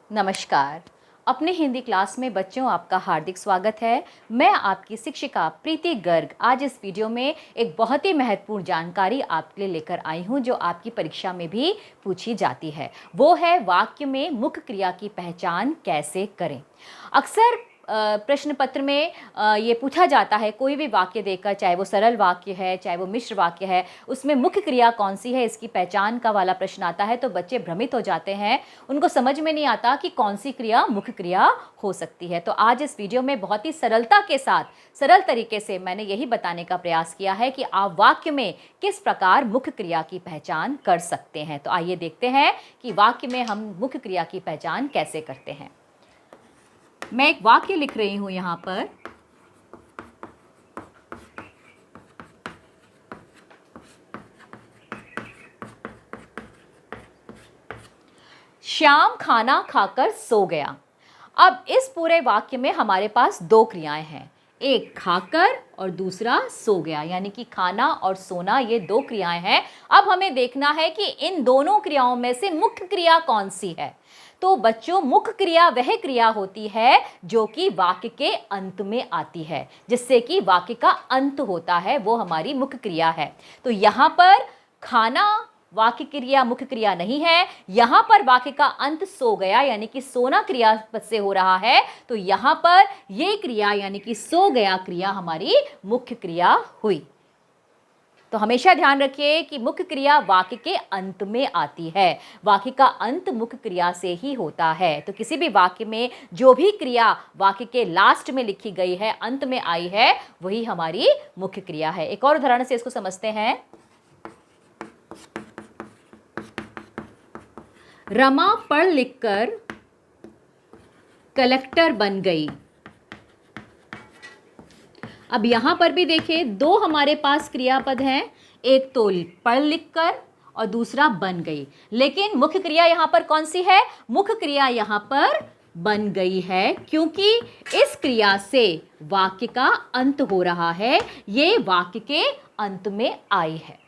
नमस्कार। अपने हिंदी क्लास में बच्चों आपका हार्दिक स्वागत है। मैं आपकी शिक्षिका प्रीति गर्ग आज इस वीडियो में एक बहुत ही महत्वपूर्ण जानकारी आपके लिए लेकर आई हूं जो आपकी परीक्षा में भी पूछी जाती है। वो है वाक्य में मुख्य क्रिया की पहचान कैसे करें। अक्सर प्रश्न पत्र में ये पूछा जाता है, कोई भी वाक्य देकर, चाहे वो सरल वाक्य है चाहे वो मिश्र वाक्य है, उसमें मुख्य क्रिया कौन सी है, इसकी पहचान का वाला प्रश्न आता है तो बच्चे भ्रमित हो जाते हैं। उनको समझ में नहीं आता कि कौन सी क्रिया मुख्य क्रिया हो सकती है। तो आज इस वीडियो में बहुत ही सरलता के साथ, सरल तरीके से मैंने यही बताने का प्रयास किया है कि आप वाक्य में किस प्रकार मुख्य क्रिया की पहचान कर सकते हैं। तो आइए देखते हैं कि वाक्य में हम मुख्य क्रिया की पहचान कैसे करते हैं। मैं एक वाक्य लिख रही हूं यहां पर। श्याम खाना खाकर सो गया। अब इस पूरे वाक्य में हमारे पास दो क्रियाएं हैं, एक खाकर और दूसरा सो गया, यानी कि खाना और सोना ये दो क्रियाएं हैं। अब हमें देखना है कि इन दोनों क्रियाओं में से मुख्य क्रिया कौन सी है। तो बच्चों, मुख्य क्रिया वह क्रिया होती है जो कि वाक्य के अंत में आती है, जिससे कि वाक्य का अंत होता है, वो हमारी मुख्य क्रिया है। तो यहाँ पर खाना वाक्य क्रिया मुख्य क्रिया नहीं है, यहां पर वाक्य का अंत सो गया यानी कि सोना क्रिया पद से हो रहा है। तो यहां पर यह क्रिया यानी कि सो गया क्रिया हमारी मुख्य क्रिया हुई। तो हमेशा ध्यान रखिए कि मुख्य क्रिया वाक्य के अंत में आती है, वाक्य का अंत मुख्य क्रिया से ही होता है। तो किसी भी वाक्य में जो भी क्रिया वाक्य के लास्ट में लिखी गई है, अंत में आई है, वही हमारी मुख्य क्रिया है। एक और उदाहरण से इसको समझते हैं। रमा पढ़ लिखकर कलेक्टर बन गई। अब यहां पर भी देखिए, दो हमारे पास क्रियापद हैं, एक तो पढ़ लिखकर और दूसरा बन गई। लेकिन मुख्य क्रिया यहां पर कौन सी है? मुख्य क्रिया यहां पर बन गई है, क्योंकि इस क्रिया से वाक्य का अंत हो रहा है, ये वाक्य के अंत में आई है।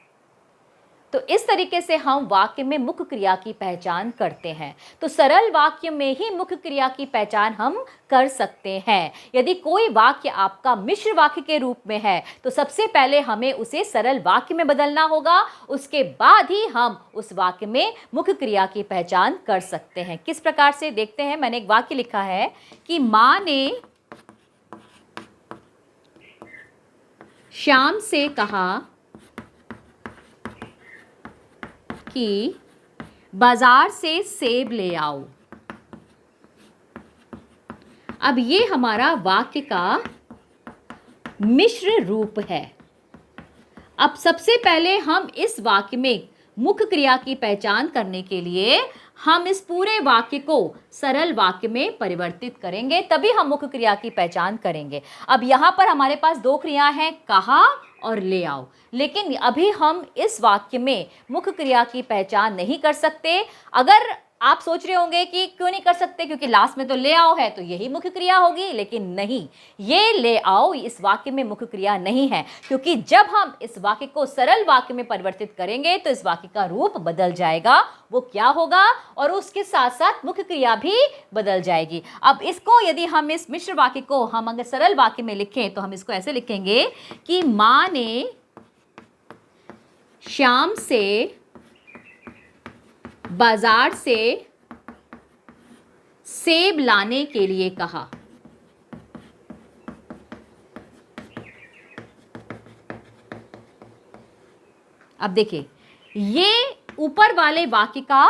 तो इस तरीके से हम वाक्य में मुख्य क्रिया की पहचान करते हैं। तो सरल वाक्य में ही मुख्य क्रिया की पहचान हम कर सकते हैं। यदि कोई वाक्य आपका मिश्र वाक्य के रूप में है तो सबसे पहले हमें उसे सरल वाक्य में बदलना होगा, उसके बाद ही हम उस वाक्य में मुख्य क्रिया की पहचान कर सकते हैं। किस प्रकार से देखते हैं। मैंने एक वाक्य लिखा है कि मां ने श्याम से कहा कि बाजार से सेब ले आओ। अब ये हमारा वाक्य का मिश्र रूप है। अब सबसे पहले हम इस वाक्य में मुख्य क्रिया की पहचान करने के लिए हम इस पूरे वाक्य को सरल वाक्य में परिवर्तित करेंगे, तभी हम मुख्य क्रिया की पहचान करेंगे। अब यहां पर हमारे पास दो क्रियाएं हैं, कहा और ले आओ, लेकिन अभी हम इस वाक्य में मुख्य क्रिया की पहचान नहीं कर सकते। अगर आप सोच रहे होंगे कि क्यों नहीं कर सकते, क्योंकि लास्ट में तो ले आओ है तो यही मुख्य क्रिया होगी, लेकिन नहीं, ये ले आओ इस वाक्य में मुख्य क्रिया नहीं है, क्योंकि जब हम इस वाक्य को सरल वाक्य में परिवर्तित करेंगे तो इस वाक्य का रूप बदल जाएगा। वो क्या होगा? और उसके साथ साथ मुख्य क्रिया भी बदल जाएगी। अब इसको यदि हम इस मिश्र वाक्य को हम अगर सरल वाक्य में लिखें तो हम इसको ऐसे लिखेंगे कि मां ने श्याम से बाजार से सेब लाने के लिए कहा। अब देखिए, ये ऊपर वाले वाक्य का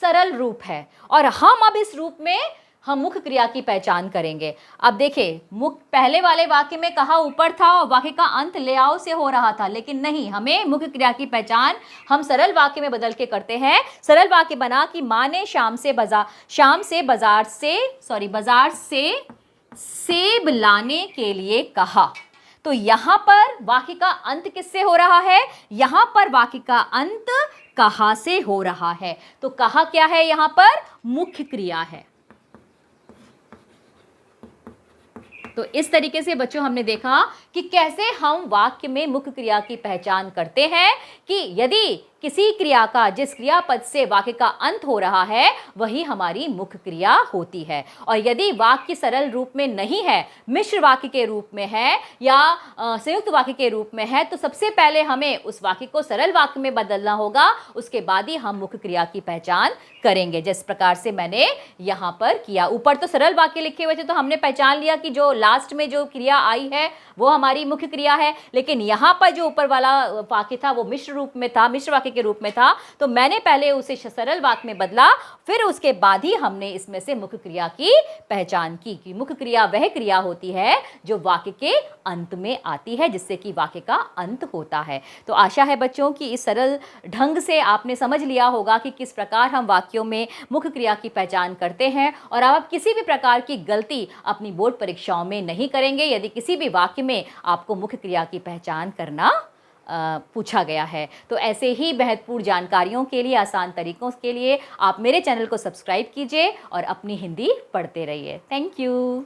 सरल रूप है और हम अब इस रूप में हम मुख्य क्रिया की पहचान करेंगे। अब देखिए, पहले वाले वाक्य में कहा ऊपर था और वाक्य का अंत ले आओ से हो रहा था, लेकिन नहीं, हमें मुख्य क्रिया की पहचान हम सरल वाक्य में बदल के करते हैं। सरल वाक्य बना कि मां ने बाजार से सेब लाने के लिए कहा। तो यहां पर वाक्य का अंत किससे हो रहा है? यहां पर वाक्य का अंत कहा से हो रहा है। तो कहा क्या है? यहां पर मुख्य क्रिया है। तो इस तरीके से बच्चों हमने देखा कि कैसे हम वाक्य में मुख्य क्रिया की पहचान करते हैं, कि यदि किसी क्रिया का जिस क्रियापद से वाक्य का अंत हो रहा है वही हमारी मुख्य क्रिया होती है। और यदि वाक्य सरल रूप में नहीं है, मिश्र वाक्य के रूप में है या संयुक्त वाक्य के रूप में है, तो सबसे पहले हमें उस वाक्य को सरल वाक्य में बदलना होगा, उसके बाद ही हम मुख्य क्रिया की पहचान करेंगे, जिस प्रकार से मैंने यहाँ पर किया। ऊपर तो सरल वाक्य लिखे हुए थे तो हमने पहचान लिया कि जो लास्ट में जो क्रिया आई है वो हमारी मुख्य क्रिया है, लेकिन यहाँ पर जो ऊपर वाला वाक्य था वो मिश्र रूप में था, मिश्र वाक्य के रूप में था, तो मैंने पहले उसे सरल वाक्य में बदला, फिर उसके बाद ही हमने इसमें से मुख्य क्रिया की पहचान की कि मुख्य क्रिया वह क्रिया होती है जो वाक्य के अंत में आती है, जिससे कि वाक्य का अंत होता है। तो आशा है बच्चों कि इस सरल ढंग से आपने समझ लिया होगा कि किस प्रकार हम वाक्यों में मुख्य क्रिया की पहचान करते हैं, और आप किसी भी प्रकार की गलती अपनी बोर्ड परीक्षाओं में नहीं करेंगे यदि किसी भी वाक्य में आपको मुख्य क्रिया की पहचान करना पूछा गया है। तो ऐसे ही महत्वपूर्ण जानकारियों के लिए, आसान तरीकों के लिए आप मेरे चैनल को सब्सक्राइब कीजिए और अपनी हिंदी पढ़ते रहिए। Thank you.